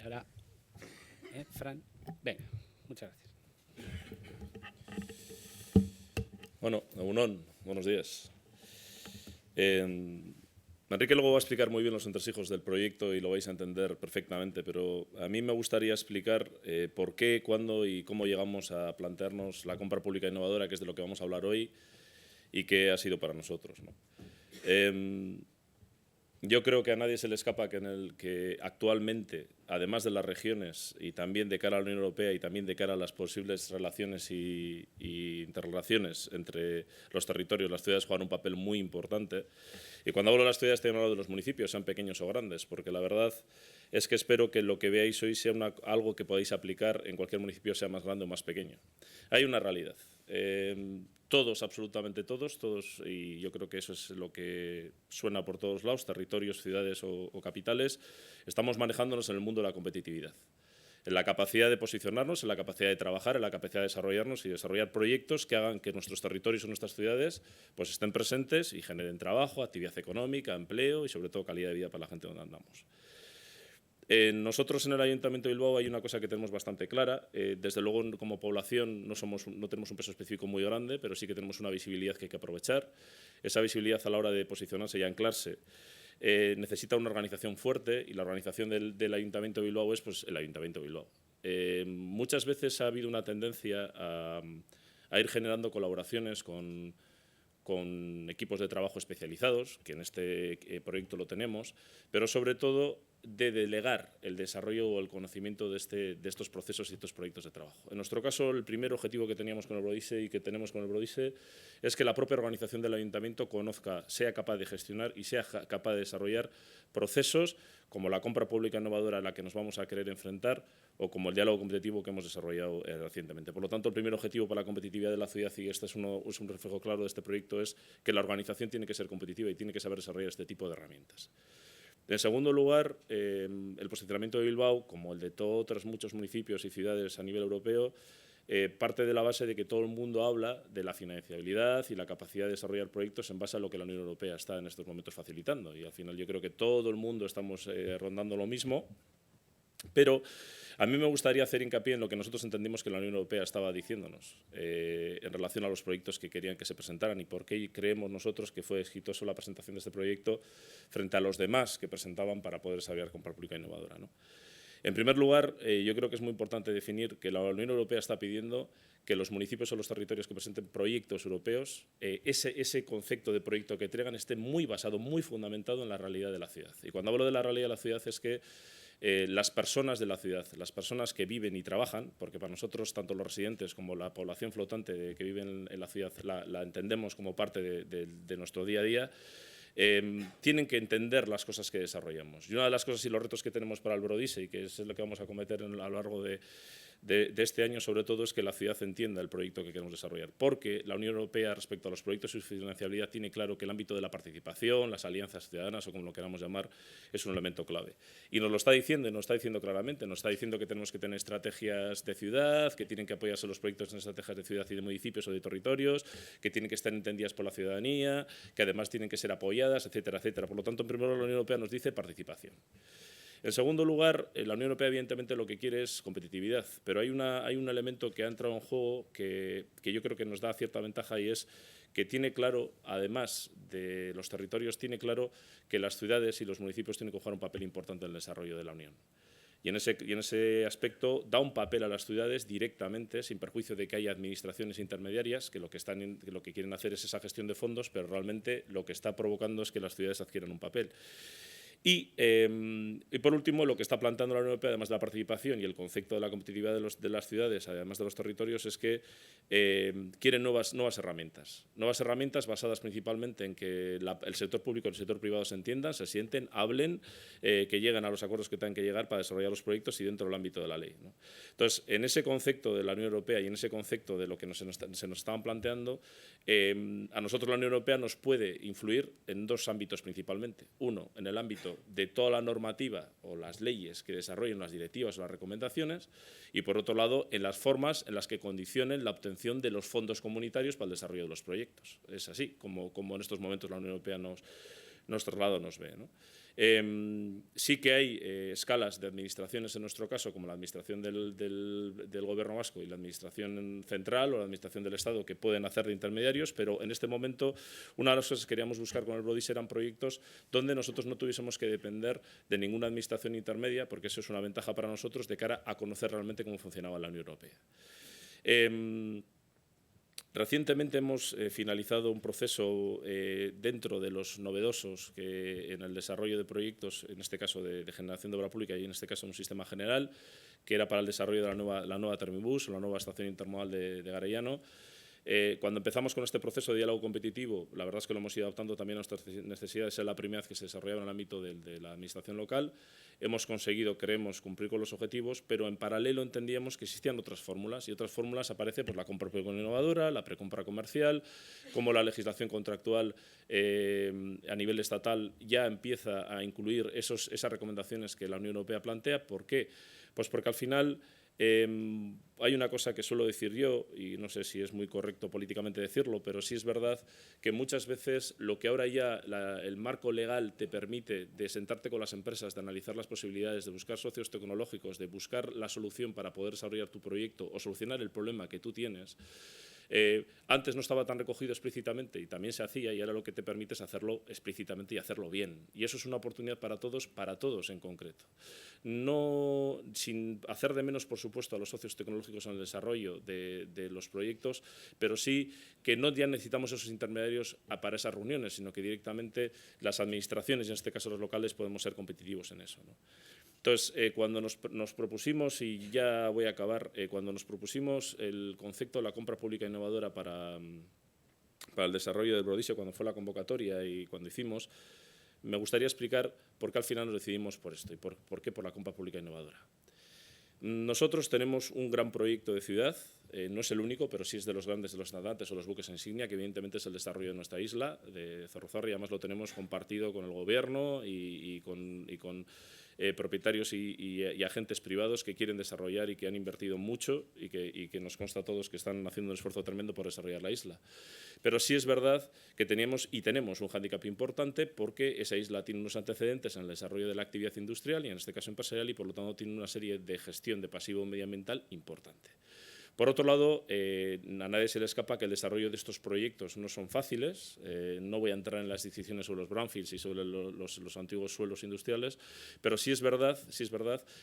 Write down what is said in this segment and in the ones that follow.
ahora, Fran, venga, muchas gracias. Bueno, Egunon, buenos días. Enrique luego va a explicar muy bien los entresijos del proyecto y lo vais a entender perfectamente, pero a mí me gustaría explicar por qué, cuándo y cómo llegamos a plantearnos la compra pública innovadora, que es de lo que vamos a hablar hoy, y qué ha sido para nosotros, ¿no? Yo creo que a nadie se le escapa que actualmente, además de las regiones y también de cara a la Unión Europea y también de cara a las posibles relaciones y interrelaciones entre los territorios, las ciudades juegan un papel muy importante. Y cuando hablo de las ciudades, estoy hablando de los municipios, sean pequeños o grandes, porque la verdad es que espero que lo que veáis hoy sea algo que podáis aplicar en cualquier municipio, sea más grande o más pequeño. Hay una realidad. Todos, absolutamente todos, y yo creo que eso es lo que suena por todos lados, territorios, ciudades o capitales, estamos manejándonos en el mundo de la competitividad. En la capacidad de posicionarnos, en la capacidad de trabajar, en la capacidad de desarrollarnos y desarrollar proyectos que hagan que nuestros territorios o nuestras ciudades pues, estén presentes y generen trabajo, actividad económica, empleo y sobre todo calidad de vida para la gente donde andamos. Nosotros en el Ayuntamiento de Bilbao hay una cosa que tenemos bastante clara. Desde luego, como población, no tenemos un peso específico muy grande, pero sí que tenemos una visibilidad que hay que aprovechar. Esa visibilidad a la hora de posicionarse y anclarse necesita una organización fuerte y la organización del Ayuntamiento de Bilbao es pues, el Ayuntamiento de Bilbao. Muchas veces ha habido una tendencia a ir generando colaboraciones con equipos de trabajo especializados, que en este proyecto lo tenemos, pero sobre todo de delegar el desarrollo o el conocimiento de estos procesos y estos proyectos de trabajo. En nuestro caso, el primer objetivo que teníamos con el Brodise y que tenemos con el Brodise es que la propia organización del Ayuntamiento conozca, sea capaz de gestionar y sea capaz de desarrollar procesos como la compra pública innovadora a la que nos vamos a querer enfrentar o como el diálogo competitivo que hemos desarrollado recientemente. Por lo tanto, el primer objetivo para la competitividad de la ciudad, y este es un reflejo claro de este proyecto, es que la organización tiene que ser competitiva y tiene que saber desarrollar este tipo de herramientas. En segundo lugar, el posicionamiento de Bilbao, como el de otros muchos municipios y ciudades a nivel europeo, parte de la base de que todo el mundo habla de la financiabilidad y la capacidad de desarrollar proyectos en base a lo que la Unión Europea está en estos momentos facilitando. Y al final yo creo que todo el mundo estamos rondando lo mismo. Pero a mí me gustaría hacer hincapié en lo que nosotros entendimos que la Unión Europea estaba diciéndonos en relación a los proyectos que querían que se presentaran y por qué creemos nosotros que fue exitoso la presentación de este proyecto frente a los demás que presentaban para poder desarrollar compra pública innovadora, ¿no? En primer lugar, yo creo que es muy importante definir que la Unión Europea está pidiendo que los municipios o los territorios que presenten proyectos europeos, ese concepto de proyecto que traigan esté muy basado, muy fundamentado en la realidad de la ciudad. Y cuando hablo de la realidad de la ciudad es que las personas de la ciudad, las personas que viven y trabajan, porque para nosotros tanto los residentes como la población flotante que vive en la ciudad la entendemos como parte de nuestro día a día, tienen que entender las cosas que desarrollamos. Y una de las cosas y los retos que tenemos para el Brodise, y que es lo que vamos a cometer a lo largo de este año, sobre todo, es que la ciudad entienda el proyecto que queremos desarrollar. Porque la Unión Europea, respecto a los proyectos y su financiabilidad, tiene claro que el ámbito de la participación, las alianzas ciudadanas, o como lo queramos llamar, es un elemento clave. Y nos lo está diciendo, y nos está diciendo claramente, nos está diciendo que tenemos que tener estrategias de ciudad, que tienen que apoyarse los proyectos en estrategias de ciudad y de municipios o de territorios, que tienen que estar entendidas por la ciudadanía, que además tienen que ser apoyadas, etcétera, etcétera. Por lo tanto, en primer lugar, la Unión Europea nos dice participación. En segundo lugar, la Unión Europea evidentemente lo que quiere es competitividad, pero hay un elemento que ha entrado en juego que yo creo que nos da cierta ventaja y es que tiene claro, además de los territorios, tiene claro que las ciudades y los municipios tienen que jugar un papel importante en el desarrollo de la Unión. Y en ese aspecto da un papel a las ciudades directamente, sin perjuicio de que haya administraciones intermediarias que lo que quieren hacer es esa gestión de fondos, pero realmente lo que está provocando es que las ciudades adquieran un papel. Y por último, lo que está planteando la Unión Europea, además de la participación y el concepto de la competitividad de las ciudades, además de los territorios, es que quieren nuevas herramientas. Nuevas herramientas basadas principalmente en que el sector público y el sector privado se entiendan, se sienten, hablen, que lleguen a los acuerdos que tengan que llegar para desarrollar los proyectos y dentro del ámbito de la ley, ¿no? Entonces, en ese concepto de la Unión Europea y en ese concepto de lo que se nos estaban planteando, a nosotros la Unión Europea nos puede influir en dos ámbitos principalmente. Uno, en el ámbito de toda la normativa o las leyes que desarrollen las directivas o las recomendaciones y, por otro lado, en las formas en las que condicionen la obtención de los fondos comunitarios para el desarrollo de los proyectos. Es así como en estos momentos la Unión Europea nos traslada o nos ve, ¿no? Sí que hay escalas de administraciones en nuestro caso, como la administración del Gobierno vasco y la administración central o la administración del Estado, que pueden hacer de intermediarios, pero en este momento una de las cosas que queríamos buscar con el Brodis eran proyectos donde nosotros no tuviésemos que depender de ninguna administración intermedia, porque eso es una ventaja para nosotros de cara a conocer realmente cómo funcionaba la Unión Europea. Recientemente hemos finalizado un proceso dentro de los novedosos que en el desarrollo de proyectos, en este caso de generación de obra pública y en este caso un sistema general, que era para el desarrollo de la nueva Termibus o la nueva estación intermodal de Garellano. Cuando empezamos con este proceso de diálogo competitivo, la verdad es que lo hemos ido adaptando también a nuestras necesidades. Es la primera vez que se desarrollaba en el ámbito de la administración local. Hemos conseguido, creemos, cumplir con los objetivos, pero en paralelo entendíamos que existían otras fórmulas, y otras fórmulas aparecen por la compra pública innovadora, la precompra comercial, como la legislación contractual a nivel estatal ya empieza a incluir esas recomendaciones que la Unión Europea plantea. ¿Por qué? Pues porque al final hay una cosa que suelo decir yo, y no sé si es muy correcto políticamente decirlo, pero sí es verdad que muchas veces lo que ahora ya el marco legal te permite de sentarte con las empresas, de analizar las posibilidades, de buscar socios tecnológicos, de buscar la solución para poder desarrollar tu proyecto o solucionar el problema que tú tienes, antes no estaba tan recogido explícitamente y también se hacía, y ahora lo que te permite es hacerlo explícitamente y hacerlo bien. Y eso es una oportunidad para todos en concreto. No, sin hacer de menos, por supuesto, a los socios tecnológicos en el desarrollo de los proyectos, pero sí que no ya necesitamos esos intermediarios para esas reuniones, sino que directamente las administraciones, y en este caso los locales, podemos ser competitivos en eso, ¿no? Entonces, cuando nos propusimos, y ya voy a acabar, cuando nos propusimos el concepto de la compra pública innovadora para el desarrollo del Brodisio, cuando fue la convocatoria y cuando hicimos, me gustaría explicar por qué al final nos decidimos por esto y por qué por la compra pública innovadora. Nosotros tenemos un gran proyecto de ciudad, no es el único, pero sí es de los grandes, de los nadantes o los buques insignia, que evidentemente es el desarrollo de nuestra isla, de Zorrozarri, y además lo tenemos compartido con el Gobierno y con propietarios y agentes privados que quieren desarrollar y que han invertido mucho y que nos consta a todos que están haciendo un esfuerzo tremendo por desarrollar la isla. Pero sí es verdad que tenemos un hándicap importante, porque esa isla tiene unos antecedentes en el desarrollo de la actividad industrial y en este caso empresarial, y por lo tanto tiene una serie de gestión de pasivo medioambiental importante. Por otro lado, a nadie se le escapa que el desarrollo de estos proyectos no son fáciles. No voy a entrar en las decisiones sobre los brownfields y sobre los antiguos suelos industriales, pero sí es verdad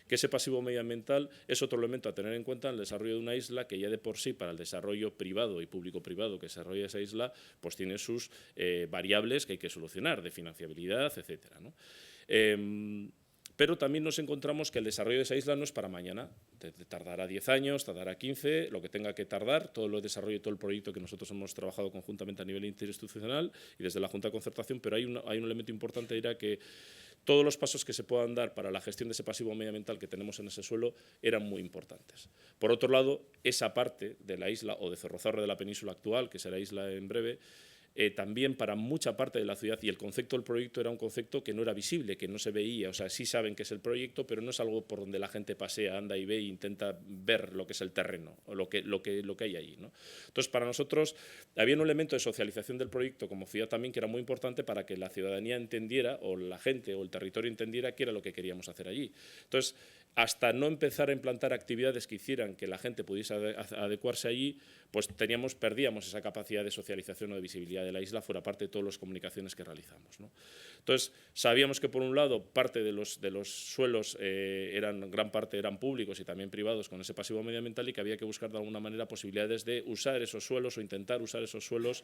que ese pasivo medioambiental es otro elemento a tener en cuenta en el desarrollo de una isla que ya de por sí, para el desarrollo privado y público-privado que desarrolla esa isla, pues tiene sus variables que hay que solucionar, de financiabilidad, etcétera, ¿no? Pero también nos encontramos que el desarrollo de esa isla no es para mañana. Tardará 10 años, tardará 15, lo que tenga que tardar. Todo el desarrollo y todo el proyecto que nosotros hemos trabajado conjuntamente a nivel interinstitucional y desde la Junta de Concertación, pero hay un elemento importante, era que todos los pasos que se puedan dar para la gestión de ese pasivo medioambiental que tenemos en ese suelo eran muy importantes. Por otro lado, esa parte de la isla, o de Zorrozarri, de la península actual, que será isla en breve, también para mucha parte de la ciudad, y el concepto del proyecto era un concepto que no era visible, que no se veía. O sea, sí saben que es el proyecto, pero no es algo por donde la gente pasea, anda y ve e intenta ver lo que es el terreno o lo que hay allí, ¿no? Entonces, para nosotros había un elemento de socialización del proyecto como ciudad también que era muy importante para que la ciudadanía entendiera, o la gente o el territorio entendiera qué era lo que queríamos hacer allí. Entonces, hasta no empezar a implantar actividades que hicieran que la gente pudiese adecuarse allí, pues perdíamos esa capacidad de socialización o de visibilidad de la isla, fuera parte de todas las comunicaciones que realizamos, ¿no? Entonces, sabíamos que por un lado parte de los suelos gran parte eran públicos y también privados con ese pasivo medioambiental, y que había que buscar de alguna manera posibilidades de usar esos suelos o intentar usar esos suelos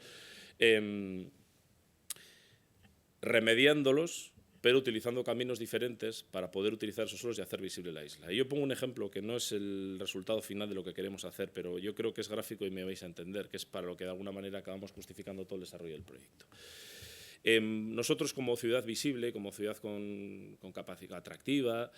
remediándolos, pero utilizando caminos diferentes para poder utilizar esos suelos y hacer visible la isla. Y yo pongo un ejemplo que no es el resultado final de lo que queremos hacer, pero yo creo que es gráfico y me vais a entender, que es para lo que de alguna manera acabamos justificando todo el desarrollo del proyecto. Nosotros, como ciudad visible, como ciudad con capacidad atractiva,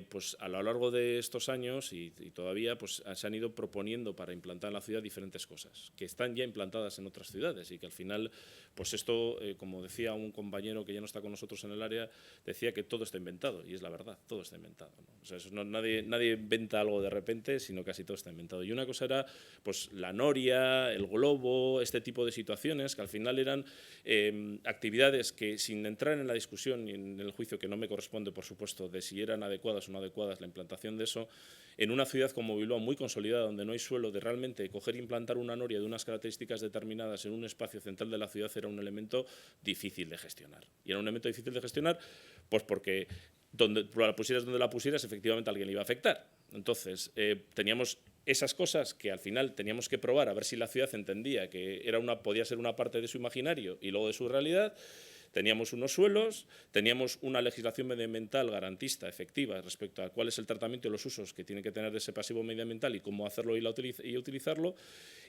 pues a lo largo de estos años y todavía pues, se han ido proponiendo para implantar en la ciudad diferentes cosas que están ya implantadas en otras ciudades, y que al final, pues esto, como decía un compañero que ya no está con nosotros en el área, decía que todo está inventado, y es la verdad, todo está inventado, ¿no? O sea, nadie inventa algo de repente, sino casi todo está inventado. Y una cosa era pues, la noria, el globo, este tipo de situaciones que al final eran actividades actividades que, sin entrar en la discusión y en el juicio que no me corresponde, por supuesto, de si eran adecuadas o no adecuadas la implantación de eso, en una ciudad como Bilbao muy consolidada, donde no hay suelo, de realmente coger e implantar una noria de unas características determinadas en un espacio central de la ciudad era un elemento difícil de gestionar. Y era un elemento difícil de gestionar pues porque donde la pusieras donde la pusieras, efectivamente a alguien le iba a afectar. Entonces, teníamos esas cosas que al final teníamos que probar a ver si la ciudad entendía que podía ser una parte de su imaginario y luego de su realidad. Teníamos unos suelos, teníamos una legislación medioambiental garantista, efectiva, respecto a cuál es el tratamiento y los usos que tiene que tener ese pasivo medioambiental y cómo hacerlo y utilizarlo.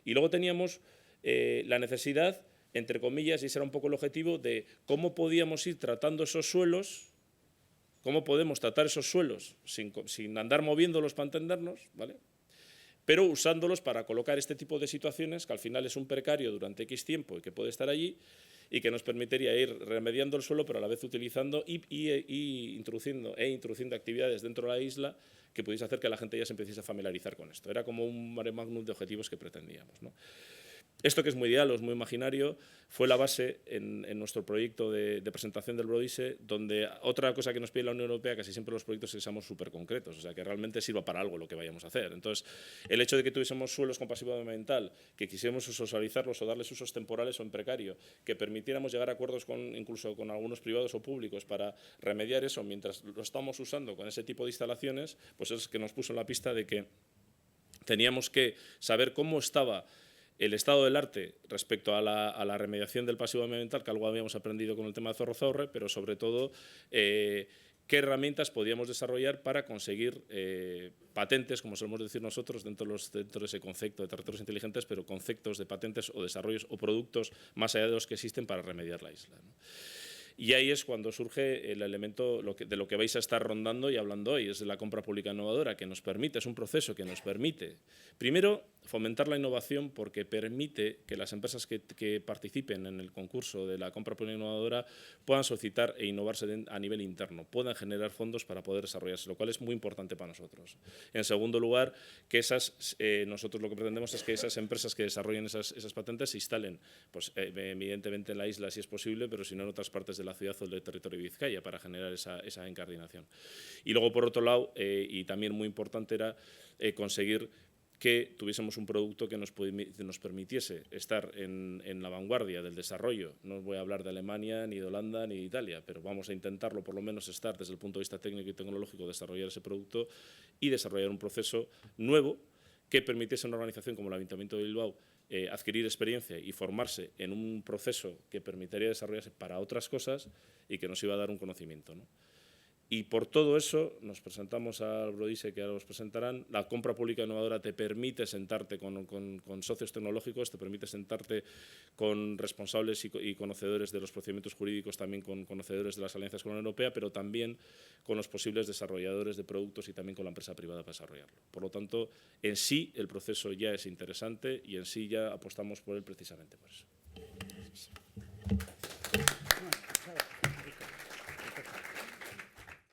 Y luego teníamos la necesidad, entre comillas, y ese era un poco el objetivo, de cómo podíamos ir tratando esos suelos, cómo podemos tratar esos suelos sin andar moviéndolos para entendernos, ¿vale? Pero usándolos para colocar este tipo de situaciones, que al final es un precario durante X tiempo y que puede estar allí, y que nos permitiría ir remediando el suelo, pero a la vez utilizando y introduciendo actividades dentro de la isla que pudiese hacer que la gente ya se empezase a familiarizar con esto. Era como un mare magnum de objetivos que pretendíamos, ¿no? Esto, que es muy diálogo, es muy imaginario, fue la base en nuestro proyecto de presentación del Brodise, donde otra cosa que nos pide la Unión Europea, casi siempre los proyectos que seamos súper concretos, o sea, que realmente sirva para algo lo que vayamos a hacer. Entonces, el hecho de que tuviésemos suelos con pasivo ambiental, que quisiéramos socializarlos o darles usos temporales o en precario, que permitiéramos llegar a acuerdos incluso con algunos privados o públicos para remediar eso mientras lo estamos usando con ese tipo de instalaciones, pues es que nos puso en la pista de que teníamos que saber cómo estaba el estado del arte respecto a la remediación del pasivo ambiental, que algo habíamos aprendido con el tema de Zorro-Zaurre, pero sobre todo qué herramientas podíamos desarrollar para conseguir patentes, como solemos decir nosotros, dentro de ese concepto de territorios inteligentes, pero conceptos de patentes o desarrollos o productos más allá de los que existen para remediar la isla, ¿no? Y ahí es cuando surge el elemento de lo que vais a estar rondando y hablando hoy, es de la compra pública innovadora, que nos permite, es un proceso que nos permite, primero, fomentar la innovación, porque permite que las empresas que participen en el concurso de la compra pública innovadora puedan solicitar e innovarse a nivel interno, puedan generar fondos para poder desarrollarse, lo cual es muy importante para nosotros. En segundo lugar, que nosotros lo que pretendemos es que esas empresas que desarrollen esas patentes se instalen, pues, evidentemente en la isla si es posible, pero si no en otras partes de la ciudad o del territorio de Vizcaya, para generar esa incardinación. Y luego, por otro lado, y también muy importante, era conseguir que tuviésemos un producto que nos permitiese estar en la vanguardia del desarrollo. No os voy a hablar de Alemania, ni de Holanda, ni de Italia, pero vamos a intentarlo, por lo menos estar desde el punto de vista técnico y tecnológico, desarrollar ese producto y desarrollar un proceso nuevo que permitiese a una organización como el Ayuntamiento de Bilbao adquirir experiencia y formarse en un proceso que permitiría desarrollarse para otras cosas y que nos iba a dar un conocimiento, ¿no? Y por todo eso nos presentamos al Brodise, que ahora os presentarán. La compra pública innovadora te permite sentarte con socios tecnológicos, te permite sentarte con responsables y conocedores de los procedimientos jurídicos, también con conocedores de las alianzas con la Unión Europea, pero también con los posibles desarrolladores de productos y también con la empresa privada para desarrollarlo. Por lo tanto, en sí el proceso ya es interesante y en sí ya apostamos por él precisamente por eso.